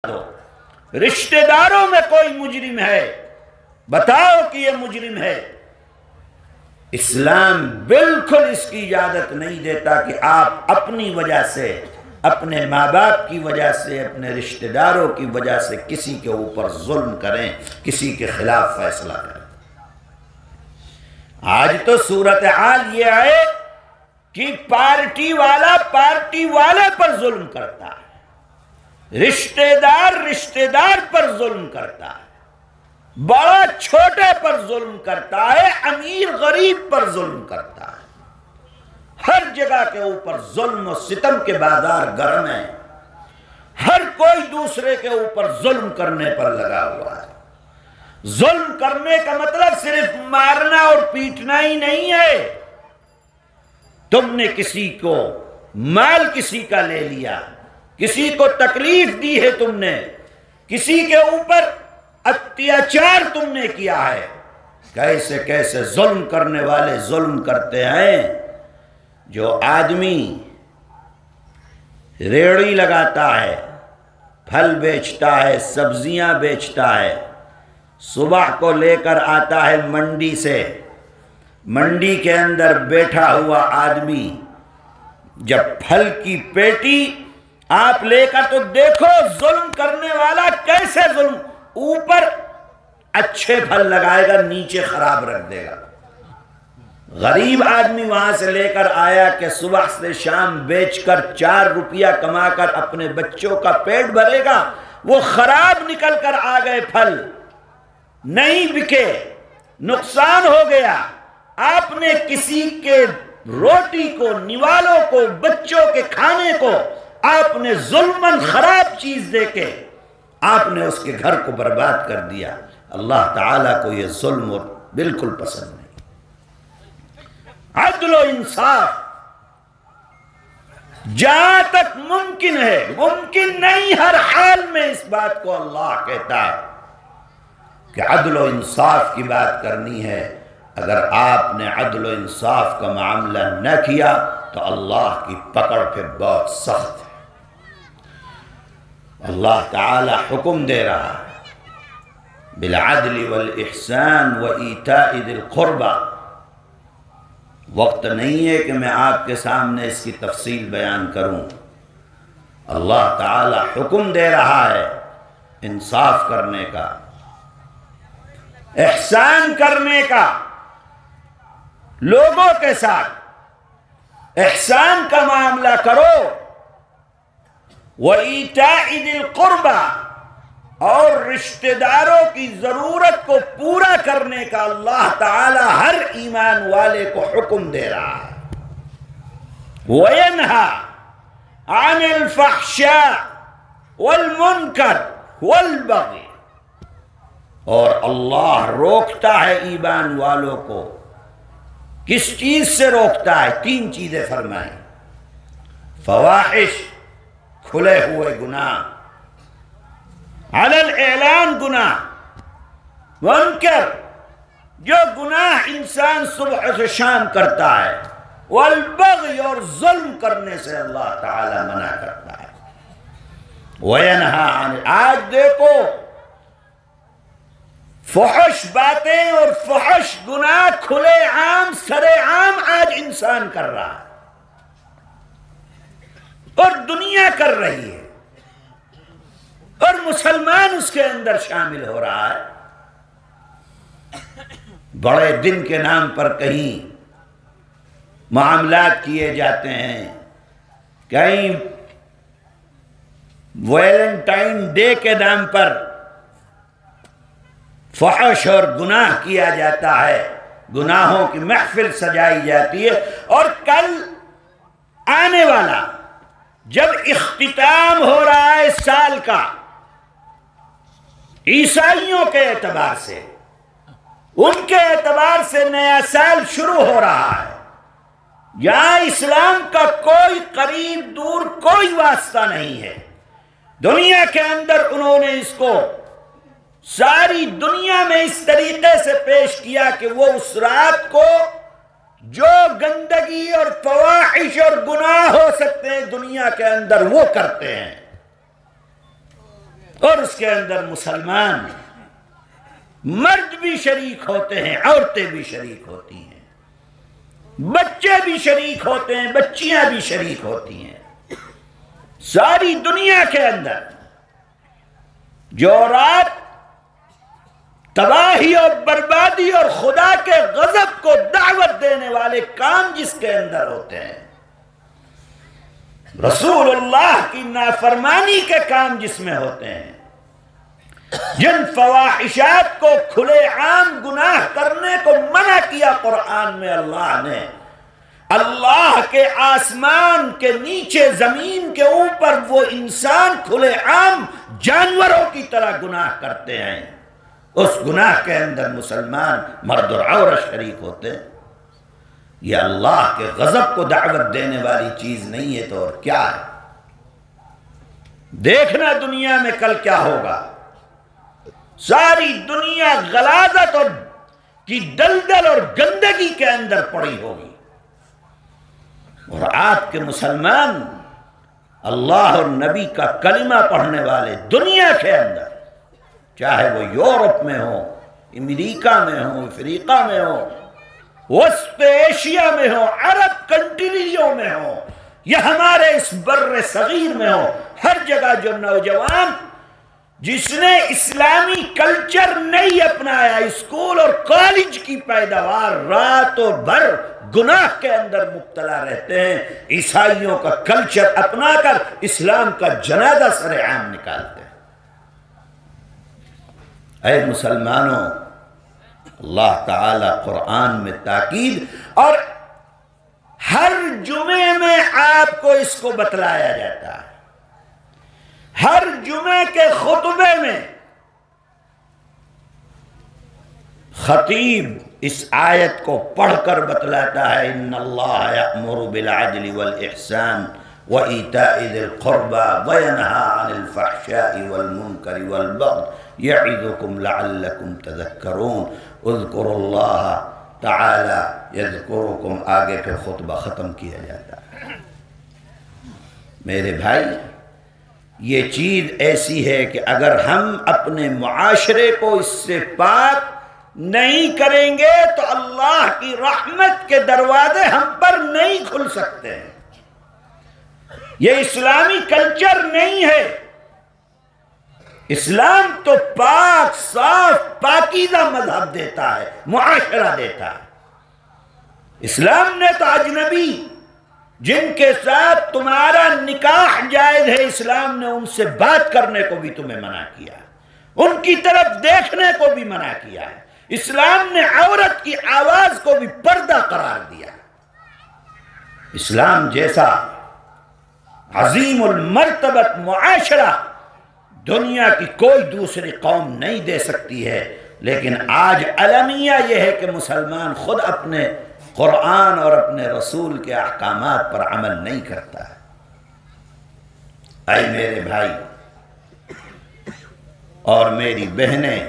دو رشتہ داروں میں کوئی مجرم ہے بتاؤ کہ یہ مجرم ہے۔ اسلام بالکل اس کی اجازت نہیں دیتا کہ آپ اپنی وجہ سے، اپنے ماں باپ کی وجہ سے، اپنے رشتہ داروں کی وجہ سے کسی کے اوپر ظلم کریں، کسی کے خلاف فیصلہ کریں۔ آج تو صورتحال یہ ہے کہ پارٹی والا پارٹی والے پر ظلم کرتا ہے، رشتہ دار پر ظلم کرتا ہے، بڑا چھوٹے پر ظلم کرتا ہے، امیر غریب پر ظلم کرتا ہے۔ ہر جگہ کے اوپر ظلم و ستم کے بازار گرم ہیں، ہر کوئی دوسرے کے اوپر ظلم کرنے پر لگا ہوا ہے۔ ظلم کرنے کا مطلب صرف مارنا اور پیٹنا ہی نہیں ہے۔ تم نے کسی کو مال کسی کا لے لیا، کسی کو تکلیف دی ہے، تم نے کسی کے اوپر اتیاچار تم نے کیا ہے۔ کیسے کیسے ظلم کرنے والے ظلم کرتے ہیں۔ جو آدمی ریڑھی لگاتا ہے، پھل بیچتا ہے، سبزیاں بیچتا ہے، صبح کو لے کر آتا ہے منڈی سے، منڈی کے اندر بیٹھا ہوا آدمی جب پھل کی پیٹی آپ لے کر تو دیکھو ظلم کرنے والا کیسے ظلم، اوپر اچھے پھل لگائے گا، نیچے خراب رکھ دے گا۔ غریب آدمی وہاں سے لے کر آیا کہ صبح سے شام بیچ کر 4 روپیہ کما کر اپنے بچوں کا پیٹ بھرے گا، وہ خراب نکل کر آ گئے، پھل نہیں بکے، نقصان ہو گیا۔ آپ نے کسی کے روٹی کو، نوالوں کو، بچوں کے کھانے کو آپ نے ظلماً خراب چیز دے کے آپ نے اس کے گھر کو برباد کر دیا۔ اللہ تعالیٰ کو یہ ظلم بالکل پسند نہیں۔ عدل و انصاف جہاں تک ممکن ہے، ممکن نہیں، ہر حال میں اس بات کو اللہ کہتا ہے کہ عدل و انصاف کی بات کرنی ہے۔ اگر آپ نے عدل و انصاف کا معاملہ نہ کیا تو اللہ کی پکڑ پہ بہت سخت ہے۔ اللہ تعالی حکم دے رہا ہے بالعدل والاحسان وایتاء ذی القربى۔ وقت نہیں ہے کہ میں آپ کے سامنے اس کی تفصیل بیان کروں۔ اللہ تعالی حکم دے رہا ہے انصاف کرنے کا، احسان کرنے کا، لوگوں کے ساتھ احسان کا معاملہ کرو۔ وَإِيتَاءِ ذِي الْقُرْبَى، اور رشتہ داروں کی ضرورت کو پورا کرنے کا اللہ تعالی ہر ایمان والے کو حکم دے رہا ہے۔ وَيَنْهَى عَنِ الْفَحْشَاءِ وَالْمُنْكَرِ وَالْبَغْيِ، اور اللہ روکتا ہے ایمان والوں کو۔ کس چیز سے روکتا ہے؟ 3 چیزیں فرمائیں۔ فواحش، کھلے ہوئے گناہ، علی الاعلان گناہ، منکر، جو گناہ انسان صبح سے شام کرتا ہے، والبغی، اور ظلم کرنے سے اللہ تعالی منع کرتا ہے۔ وینہا عن، آج دیکھو فحش باتیں اور فحش گناہ کھلے عام، سرے عام آج انسان کر رہا ہے اور دنیا کر رہی ہے، اور مسلمان اس کے اندر شامل ہو رہا ہے۔ بڑے دن کے نام پر کہیں معاملات کیے جاتے ہیں، کہیں ویلنٹائن ڈے کے نام پر فحش اور گناہ کیا جاتا ہے، گناہوں کی محفل سجائی جاتی ہے۔ اور کل آنے والا جب اختتام ہو رہا ہے سال کا، عیسائیوں کے اعتبار سے، ان کے اعتبار سے نیا سال شروع ہو رہا ہے، یہاں اسلام کا کوئی قریب دور کوئی واسطہ نہیں ہے۔ دنیا کے اندر انہوں نے اس کو ساری دنیا میں اس طریقے سے پیش کیا کہ وہ اس رات کو جو گندگی اور فواحش اور گناہ ہو سکتے ہیں دنیا کے اندر وہ کرتے ہیں۔ کے اندر مسلمان مرد بھی شریک ہوتے ہیں، عورتیں بھی شریک ہوتی ہیں، بچے بھی شریک ہوتے ہیں، بچیاں بھی شریک ہوتی ہیں۔ ساری دنیا کے اندر جو رات تباہی اور بربادی اور خدا کے غضب کو دعوت دینے والے کام جس کے اندر ہوتے ہیں، رسول اللہ کی نافرمانی کے کام جس میں ہوتے ہیں، جن فواحشات کو کھلے عام گناہ کرنے کو منع کیا قرآن میں اللہ نے، اللہ کے آسمان کے نیچے زمین کے اوپر وہ انسان کھلے عام جانوروں کی طرح گناہ کرتے ہیں، اس گناہ کے اندر مسلمان مرد اور عورت شریک ہوتے ہیں۔ یہ اللہ کے غضب کو دعوت دینے والی چیز نہیں ہے تو اور کیا ہے؟ دیکھنا دنیا میں کل کیا ہوگا۔ ساری دنیا غلاظت اور کی دلدل اور گندگی کے اندر پڑی ہوگی، اور آپ کے مسلمان اللہ اور نبی کا کلمہ پڑھنے والے دنیا کے اندر، چاہے وہ یورپ میں ہو، امریکہ میں ہو، افریقہ میں ہو، وسط ایشیا میں ہو، عرب کنٹریوں میں ہو، یا ہمارے اس بر صغیر میں ہو، ہر جگہ جو نوجوان جس نے اسلامی کلچر نہیں اپنایا، اسکول اور کالج کی پیداوار رات و بھر گناہ کے اندر مبتلا رہتے ہیں، عیسائیوں کا کلچر اپنا کر اسلام کا جنازہ سر عام نکالتے ہیں۔ اے مسلمانوں، اللہ تعالیٰ قرآن میں تاکید، اور ہر جمعے میں آپ کو اس کو بتلایا جاتا ہے، ہر جمعے کے خطبے میں خطیب اس آیت کو پڑھ کر بتلاتا ہے، ان اللہ یأمر بالعدل والاحسان وإیتاء ذی القربى وینہی عن الفحشاء والمنکر والبغی یعظکم لعلکم تذکرون اذکروا اللہ تعالی یذکرکم۔ آگے پھر خطبہ ختم کیا جاتا ہے۔ میرے بھائی، یہ چیز ایسی ہے کہ اگر ہم اپنے معاشرے کو اس سے پاک نہیں کریں گے تو اللہ کی رحمت کے دروازے ہم پر نہیں کھل سکتے ہیں۔ یہ اسلامی کلچر نہیں ہے۔ اسلام تو پاک صاف پاکیزہ مذہب دیتا ہے، معاشرہ دیتا ہے۔ اسلام نے تو اجنبی جن کے ساتھ تمہارا نکاح جائز ہے، اسلام نے ان سے بات کرنے کو بھی تمہیں منع کیا ہے، ان کی طرف دیکھنے کو بھی منع کیا ہے۔ اسلام نے عورت کی آواز کو بھی پردہ قرار دیا۔ اسلام جیسا عظیم المرتبت معاشرہ دنیا کی کوئی دوسری قوم نہیں دے سکتی ہے، لیکن آج المیہ یہ ہے کہ مسلمان خود اپنے قرآن اور اپنے رسول کے احکامات پر عمل نہیں کرتا ہے۔ اے میرے بھائی اور میری بہنیں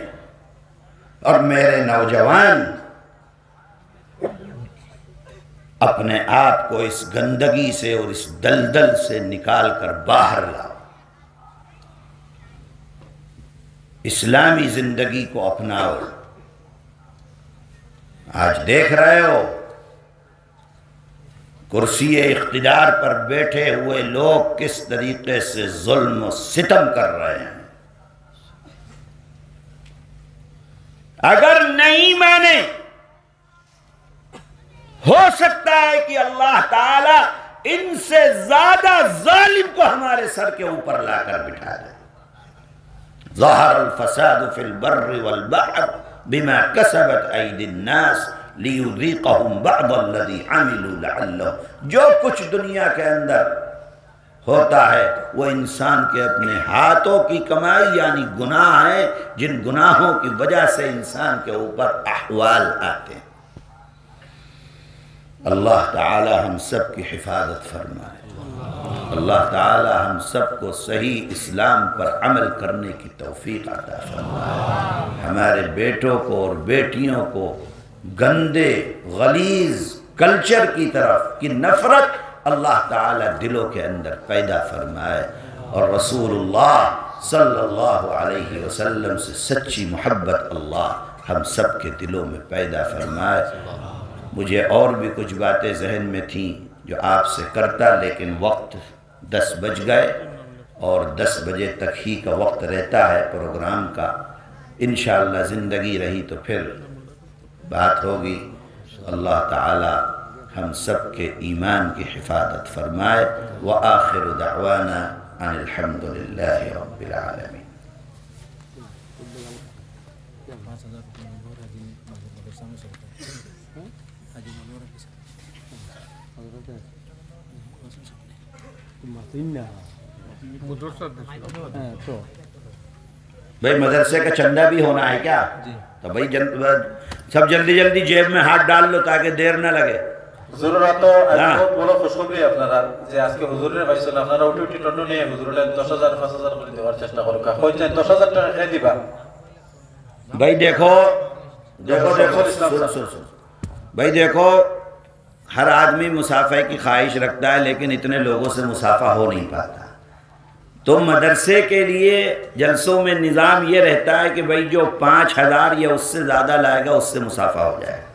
اور میرے نوجوان، اپنے آپ کو اس گندگی سے اور اس دلدل سے نکال کر باہر لاؤ، اسلامی زندگی کو اپناؤ۔ آج دیکھ رہے ہو کرسی اقتدار پر بیٹھے ہوئے لوگ کس طریقے سے ظلم و ستم کر رہے ہیں۔ اگر نہیں مانے، ہو سکتا ہے کہ اللہ تعالیٰ ان سے زیادہ ظالم کو ہمارے سر کے اوپر لا کر بٹھا دے۔ ظہر الفساد فی البر والبحر بما کسبت ایدی الناس لیذیقہم بعض الذی عملوا لعلہم۔ جو کچھ دنیا کے اندر ہوتا ہے وہ انسان کے اپنے ہاتھوں کی کمائی یعنی گناہ ہیں، جن گناہوں کی وجہ سے انسان کے اوپر احوال آتے ہیں۔ اللہ تعالی ہم سب کی حفاظت فرمائے، اللہ تعالی ہم سب کو صحیح اسلام پر عمل کرنے کی توفیق عطا فرمائے، ہمارے بیٹوں کو اور بیٹیوں کو گندے غلیظ کلچر کی طرف کی نفرت اللہ تعالی دلوں کے اندر پیدا فرمائے، اور رسول اللہ صلی اللہ علیہ وسلم سے سچی محبت اللہ ہم سب کے دلوں میں پیدا فرمائے۔ مجھے اور بھی کچھ باتیں ذہن میں تھیں جو آپ سے کرتا، لیکن وقت 10 بج گئے اور 10 بجے تک ہی کا وقت رہتا ہے پروگرام کا۔ انشاءاللہ زندگی رہی تو پھر بات ہوگی۔ اللہ تعالی ہم سب کے ایمان کی حفاظت فرمائے۔ وآخر دعوانا ان الحمد للہ رب العالمین۔ بھائی مدرسے کا چندہ بھی ہونا ہے کیا؟ تو بھائی سب جلدی جلدی جیب میں ہاتھ ڈال لو تاکہ دیر نہ لگے۔ হুজুররা তো বহুত বড় খুশখবরি আপনারা যে আজকে হুজুরের পাইছেন, আপনারা উঠে উঠে টন্ড নিয়ে হুজুরের 10,000 5,000 করে দেওয়ার চেষ্টা করুক। কইতে 10,000 টাকা খেয়ে দিবা। بھائی دیکھو بھائی دیکھو، ہر آدمی مسافہ کی خواہش رکھتا ہے لیکن اتنے لوگوں سے مسافہ ہو نہیں پاتا۔ تو مدرسے کے لیے جلسوں میں نظام یہ رہتا ہے کہ بھائی جو 5,000 یا اس سے زیادہ لائے گا اس سے مسافہ ہو جائے گا۔